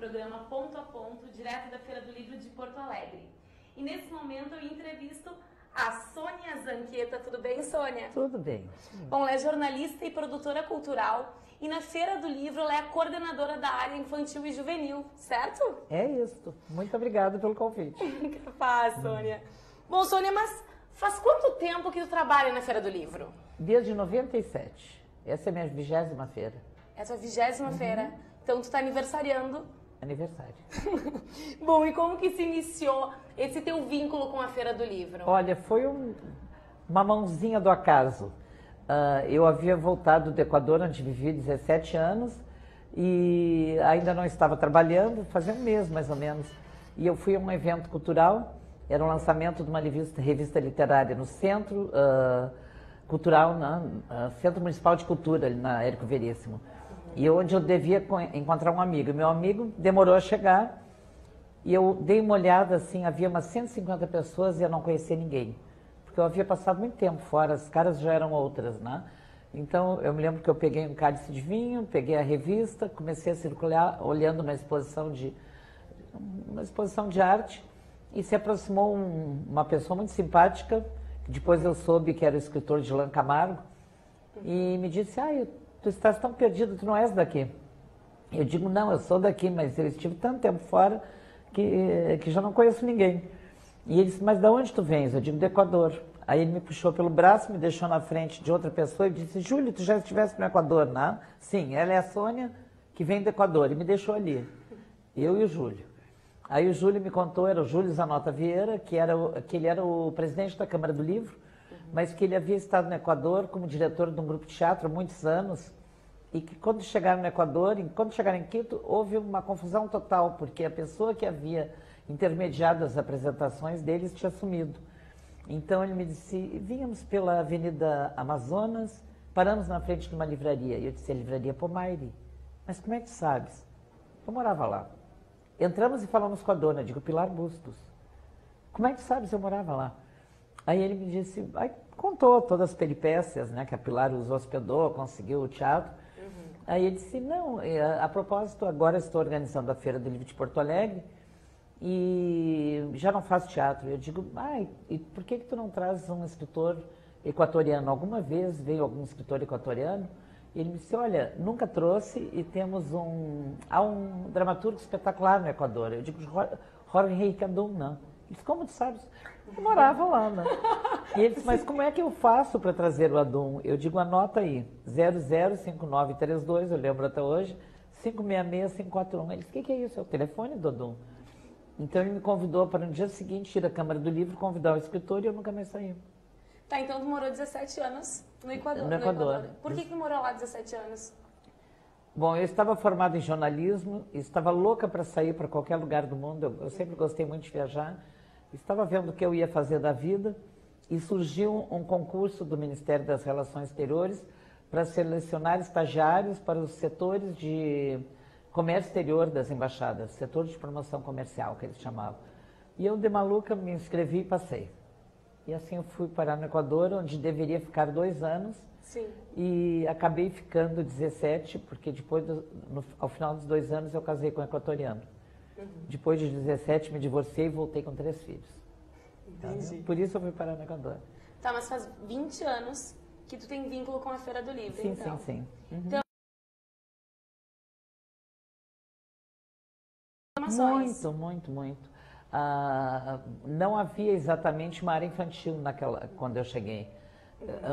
programa Ponto a Ponto, direto da Feira do Livro de Porto Alegre. E nesse momento eu entrevisto a Sônia Zanqueta. Tudo bem, Sônia? Tudo bem. Bom, ela é jornalista e produtora cultural e na Feira do Livro ela é a coordenadora da área infantil e juvenil, certo? É isso. Muito obrigada pelo convite. Capaz, Sônia. Bom, Sônia, mas faz quanto tempo que tu trabalha na Feira do Livro? Desde 97. Essa é a minha 20ª feira. Essa é a 20ª feira. Então tu tá aniversariando. Aniversário. Bom, e como que se iniciou esse teu vínculo com a Feira do Livro? Olha, foi uma mãozinha do acaso. Eu havia voltado do Equador, onde vivi 17 anos, e ainda não estava trabalhando, fazia um mês mais ou menos. E eu fui a um evento cultural, era o lançamento de uma revista literária no Centro Cultural, Centro Municipal de Cultura, ali na Érico Veríssimo. E onde eu devia encontrar um amigo. Meu amigo demorou a chegar e eu dei uma olhada, assim, havia umas 150 pessoas e eu não conhecia ninguém. Porque eu havia passado muito tempo fora, as caras já eram outras, né? Então, eu me lembro que eu peguei um cálice de vinho, peguei a revista, comecei a circular olhando uma exposição de arte e se aproximou uma pessoa muito simpática, que depois eu soube que era o escritor Dilan Camargo, e me disse, tu estás tão perdido, tu não és daqui. Eu digo, não, eu sou daqui, mas eu estive tanto tempo fora que já não conheço ninguém. E ele disse, mas de onde tu vens? Eu digo, do Equador. Aí ele me puxou pelo braço, me deixou na frente de outra pessoa e disse, Júlio, tu já estiveste no Equador, não? Sim, ela é a Sônia, que vem do Equador. E me deixou ali, eu e o Júlio. Aí o Júlio me contou, era o Júlio Zanota Vieira, que ele era o presidente da Câmara do Livro, mas que ele havia estado no Equador como diretor de um grupo de teatro há muitos anos, e que quando chegaram no Equador, quando chegaram em Quito, houve uma confusão total, porque a pessoa que havia intermediado as apresentações deles tinha sumido. Então ele me disse, vínhamos pela Avenida Amazonas, paramos na frente de uma livraria. E eu disse, a livraria Pomaire. Mas como é que sabes? Eu morava lá. Entramos e falamos com a dona, digo, Pilar Bustos. Como é que sabes? Eu morava lá. Aí ele me disse, contou todas as peripécias, né, que a Pilar os hospedou, conseguiu o teatro. Aí ele disse, não, a propósito, agora estou organizando a Feira do Livro de Porto Alegre e já não faço teatro. Eu digo, e por que tu não traz um escritor equatoriano? Alguma vez veio algum escritor equatoriano? E ele me disse, olha, nunca trouxe e temos há um dramaturgo espetacular no Equador. Eu digo, Jorge Henrique Adum, não. Ele disse, como tu sabes? Eu morava lá, né? E ele disse, mas como é que eu faço para trazer o Adum? Eu digo, anota aí, 005932, eu lembro até hoje, 566541. Ele disse, o que é isso? É o telefone do Adum. Então ele me convidou para no dia seguinte ir à Câmara do Livro, convidar o escritor e eu nunca mais saí. Tá, então tu morou 17 anos no Equador. No Equador. Por que morou lá 17 anos? Bom, eu estava formada em jornalismo, estava louca para sair para qualquer lugar do mundo, eu sempre gostei muito de viajar, estava vendo o que eu ia fazer da vida e surgiu um concurso do Ministério das Relações Exteriores para selecionar estagiários para os setores de comércio exterior das embaixadas, setor de promoção comercial, que eles chamavam. E eu, de maluca, me inscrevi e passei. E assim eu fui parar no Equador, onde deveria ficar 2 anos. Sim. E acabei ficando 17, porque depois, ao final dos 2 anos, eu casei com um equatoriano. Depois de 17, me divorciei e voltei com 3 filhos. Entendi. Por isso eu fui parar no Equador. Tá, mas faz 20 anos que tu tem vínculo com a Feira do Livro, Sim, então. sim. Então, Muito. Não havia exatamente uma área infantil quando eu cheguei.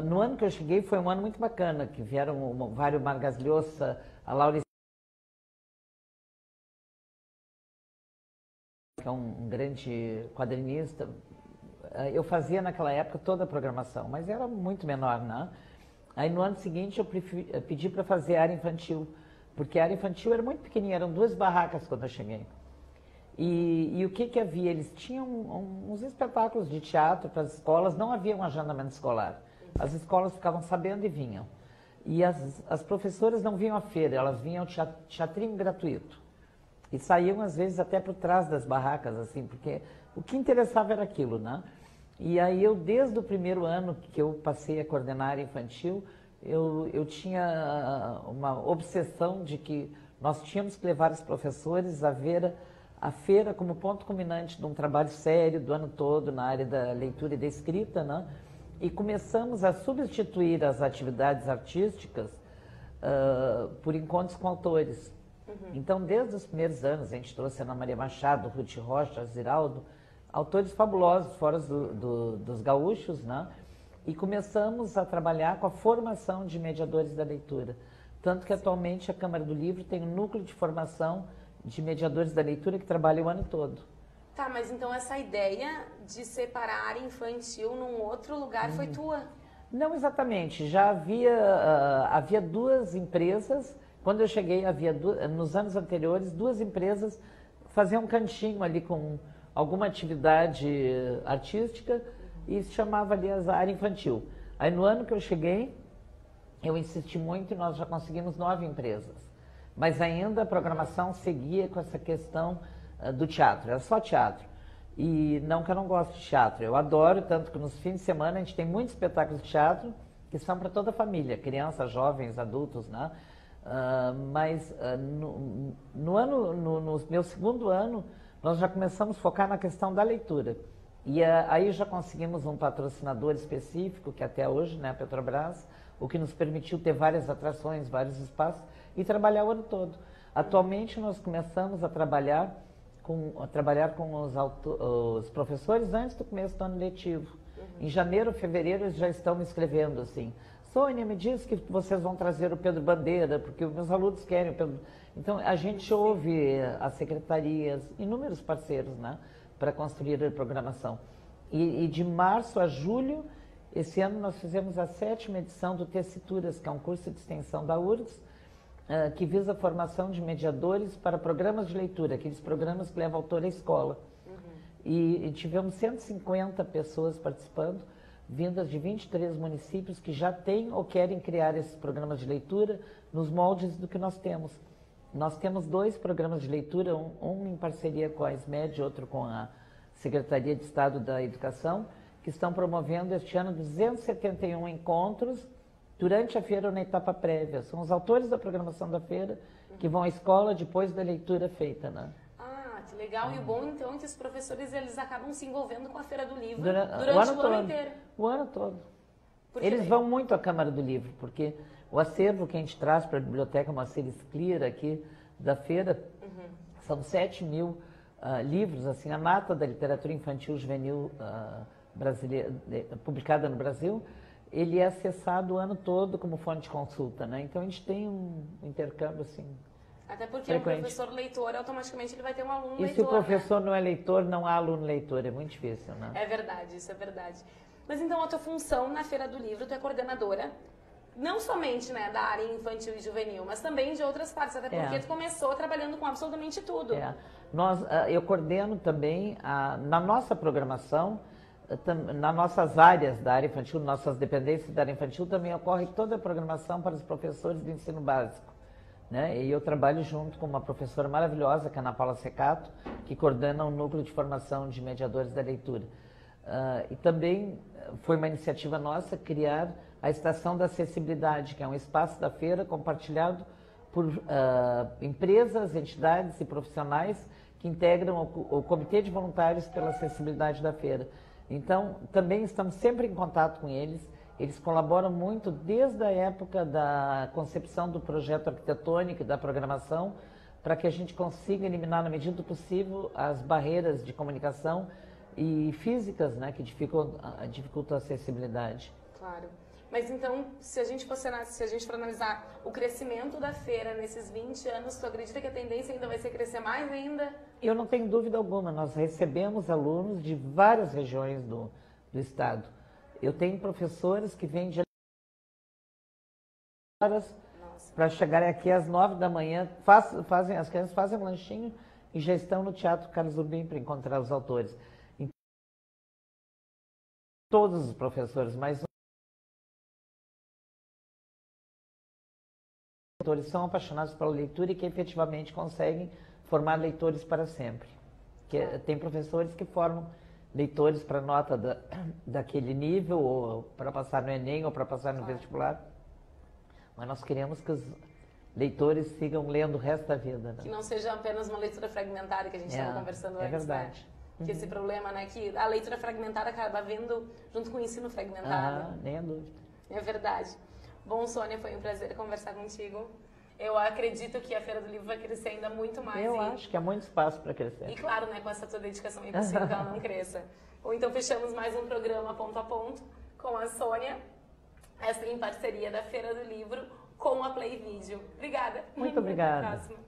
No ano que eu cheguei foi um ano muito bacana, que vieram o Mário Vargas Llosa, a Laura, que é um grande quadrinista. Eu fazia naquela época toda a programação, mas era muito menor, né? Aí no ano seguinte eu pedi para fazer área infantil, porque a área infantil era muito pequenininha, eram 2 barracas quando eu cheguei. E o que havia? Eles tinham uns espetáculos de teatro para as escolas, não havia um agendamento escolar. As escolas ficavam sabendo e vinham. E as professoras não vinham à feira, elas vinham teatrinho gratuito. E saíam, às vezes, até por trás das barracas, assim, porque o que interessava era aquilo, né? E aí eu, desde o primeiro ano que eu passei a coordenar a área infantil, eu tinha uma obsessão de que nós tínhamos que levar os professores a ver a feira como ponto culminante de um trabalho sério do ano todo na área da leitura e da escrita, né? E começamos a substituir as atividades artísticas por encontros com autores. Então, desde os primeiros anos, a gente trouxe a Ana Maria Machado, Ruth Rocha, Ziraldo, autores fabulosos, fora dos gaúchos, né? E começamos a trabalhar com a formação de mediadores da leitura. Tanto que, atualmente, a Câmara do Livro tem um núcleo de formação de mediadores da leitura que trabalha o ano todo. Tá, mas então essa ideia de separar a área infantil num outro lugar foi tua? Não exatamente. Já havia duas empresas. Quando eu cheguei, nos anos anteriores, duas empresas faziam um cantinho ali com alguma atividade artística e se chamava ali a área infantil. Aí no ano que eu cheguei, eu insisti muito e nós já conseguimos 9 empresas. Mas ainda a programação seguia com essa questão do teatro, era só teatro. E não que eu não gosto de teatro, eu adoro, tanto que nos fins de semana a gente tem muitos espetáculos de teatro que são para toda a família, crianças, jovens, adultos, né? Mas no meu segundo ano, nós já começamos a focar na questão da leitura. E aí já conseguimos um patrocinador específico, que até hoje, né, a Petrobras, o que nos permitiu ter várias atrações, vários espaços e trabalhar o ano todo. Atualmente nós começamos a trabalhar com os professores antes do começo do ano letivo. Em janeiro, fevereiro, eles já estão me escrevendo assim: Sônia, me diz que vocês vão trazer o Pedro Bandeira, porque os meus alunos querem o Pedro. Então, a gente ouve as secretarias, inúmeros parceiros, né, para construir a programação. E de março a julho, esse ano nós fizemos a 7ª edição do Tessituras, que é um curso de extensão da URGS, que visa a formação de mediadores para programas de leitura, aqueles programas que levam autor à escola. E tivemos 150 pessoas participando, vindas de 23 municípios que já têm ou querem criar esses programas de leitura nos moldes do que nós temos. Nós temos 2 programas de leitura, um em parceria com a SMED, outro com a Secretaria de Estado da Educação, que estão promovendo este ano 271 encontros durante a feira ou na etapa prévia. São os autores da programação da feira que vão à escola depois da leitura feita, né? Ah, que legal. E o bom, então, é que os professores eles acabam se envolvendo com a Feira do Livro durante o ano inteiro. O ano todo. Eles vão muito à Câmara do Livro, porque o acervo que a gente traz para a Biblioteca Moacir Sclir aqui da feira são 7.000 livros, assim, a nata da literatura infantil juvenil brasileira, publicada no Brasil. Ele é acessado o ano todo como fonte de consulta, né? Então a gente tem um intercâmbio assim. Até porque frequente. O professor leitor, automaticamente ele vai ter um aluno leitor. E se o professor não é leitor, não há aluno leitor, é muito difícil, né? É verdade, isso é verdade. Mas então a tua função na Feira do Livro, tu é coordenadora, não somente, né, da área infantil e juvenil, mas também de outras partes, até porque tu começou trabalhando com absolutamente tudo. Eu coordeno também, na nossa programação, nas nossas áreas da área infantil, nossas dependências da área infantil, também ocorre toda a programação para os professores do ensino básico, né? E eu trabalho junto com uma professora maravilhosa, que é a Ana Paula Secato, que coordena um núcleo de formação de mediadores da leitura. E também foi uma iniciativa nossa criar a Estação da Acessibilidade, que é um espaço da feira compartilhado por empresas, entidades e profissionais que integram o Comitê de Voluntários pela Acessibilidade da Feira. Então, também estamos sempre em contato com eles. Eles colaboram muito desde a época da concepção do projeto arquitetônico e da programação, para que a gente consiga eliminar, na medida do possível, as barreiras de comunicação e físicas, né, que dificultam a acessibilidade. Claro. Mas então, se a gente for analisar o crescimento da feira nesses 20 anos, tu acredita que a tendência ainda vai ser crescer mais ainda? Eu não tenho dúvida alguma. Nós recebemos alunos de várias regiões do estado. Eu tenho professores que vêm de horas para chegarem aqui às 9 da manhã, as crianças fazem um lanchinho e já estão no Teatro Carlos Urbim para encontrar os autores. Então, todos os professores, mas leitores são apaixonados pela leitura e que efetivamente conseguem formar leitores para sempre. Tem professores que formam leitores para nota daquele nível, ou para passar no Enem, ou para passar no vestibular. Mas nós queremos que leitores sigam lendo o resto da vida. Né? Que não seja apenas uma leitura fragmentária que a gente estava conversando antes. É verdade. Né? Que esse problema, né? Que a leitura fragmentária acaba vindo junto com o ensino fragmentado. Nem a dúvida. É verdade. Bom, Sônia, foi um prazer conversar contigo. Eu acredito que a Feira do Livro vai crescer ainda muito mais. Eu acho que há muito espaço para crescer. E claro, né, com essa tua dedicação é impossível que ela não cresça. Ou então fechamos mais um programa Ponto a Ponto com a Sônia, essa em parceria da Feira do Livro com a Play Video. Obrigada. Muito obrigada. Até a próxima.